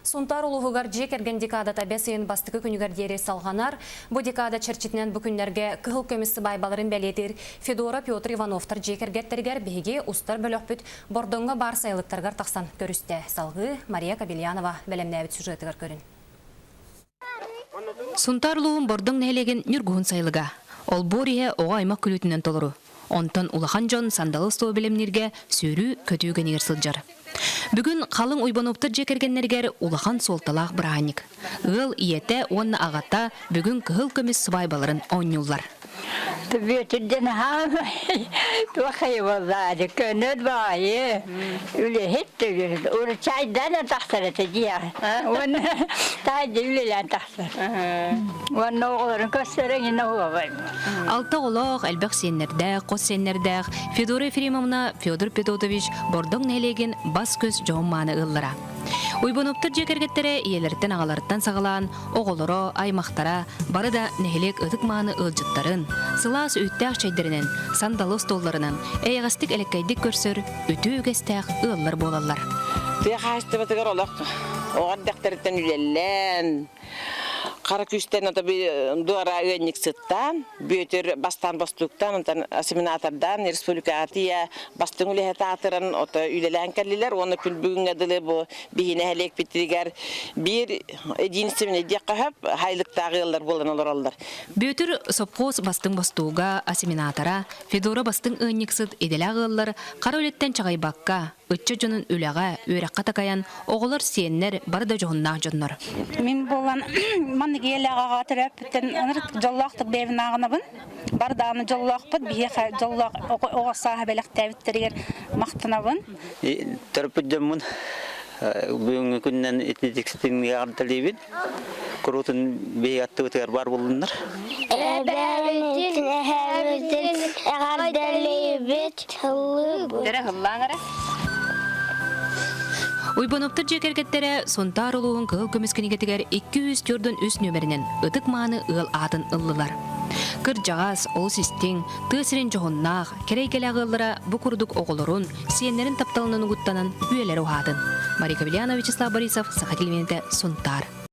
Сунтар улуғығар жек әрген декадата бәсейін бастықы күнігер дері салғанар, бұ декада черчетінен бүкіндерге күхіл көмісі байбаларын бәлетір Федора Петр Ивановтар жек әргеттергер беге ұстар бөлік бүт бордыңға бар сайлықтарғар тақсан көрісті. Салғы Мария Кабельянова бәлемнәвіт сюжетігер көрін. Сунтар улуғын бордың нәйлеген нүргуын сайлыға. Ол борие оға аймақ күлітінен толыру. Онтан улахан жон сандалы стоо білемнерге сөрі көтіуген ерсілджар. Бүгін қалың ойбаноптыр жекергеннергер улахан солталақ бірағаник. Үл иеті онна ағатта бүгін күхіл көмес сұбайбаларын оңюлар. Бөтірден хам туақай болзады, көнөд байы, үлі хетті көрді. Уры чайдан тақсар әті жия. Оны тайды үлілен тақсар. Оны оғыларын көстерін оға байым. Алта олақ әлбәқ сеннердәқ, қос сеннердәқ, Федора Ефремовна Федор Петотович бордың нәлеген бас көз жоғымманы ұллара. Уйбаноптыр жекергеттері иелерттен ағаларыттан сағалан, оғылыро, аймақтара, бары да нәхелек ұтық маны ұлжыттарын, сылас өйттәқ чайдерінен, сандалы столларынан, әйғастық әлеккайдік көрсір, өті өгестәқ ұллар болалар. Түйақасты батығар олақ, оған дәқтеріттен үлелен, қара күстен дуара өйнік сыттан, бөйтір бастан бастуқтан, ассиминатордан, республикатия бастың үлеhet атырын, үлелен кәлілер, оны күл бүгін әділі бұл бейіне әлек біттірігер бір единісіміне дек қағып, хайлықтағы елдер болын олар алдар. Бөйтір сопқос бастың бастуға, ассиминатора, Федора бастың өйнік сыт еделі ғыллар, қара өлеттен чағай баққа, Үтчі жонын үліға, өрәққа тақаян, оғылар сиеннер барды жоғыннақ жоннар. Мен болан манығы еліға ғатырып, жоллақтық бәвін ағынабын. Бардағыны жоллақпыд, бейеқі жоллақ оға саға бәліқ тәвіттірігер мақтынабын. Тұрпыд жамын, бүгінгі күннен этнетикстіңгі ағанталейбін. Құрутын бей атты өтігер бар болындар. Уйбаноптыр жекергеттері Сунтар улуғын кығыл көмескенегетігер 204 үс нөмерінен ұтық маны ұл атын ұллылар. Кыр жағас, ол систең, түйсірен жоғыннақ, керейкелі ағылыра бұ күрдік оғылырын, сиенлерін тапталының ұғыттанын үйелері ұғадын. Мария Кабельянова, Вячеслав Борисов, Саха телевизионында Сунтар.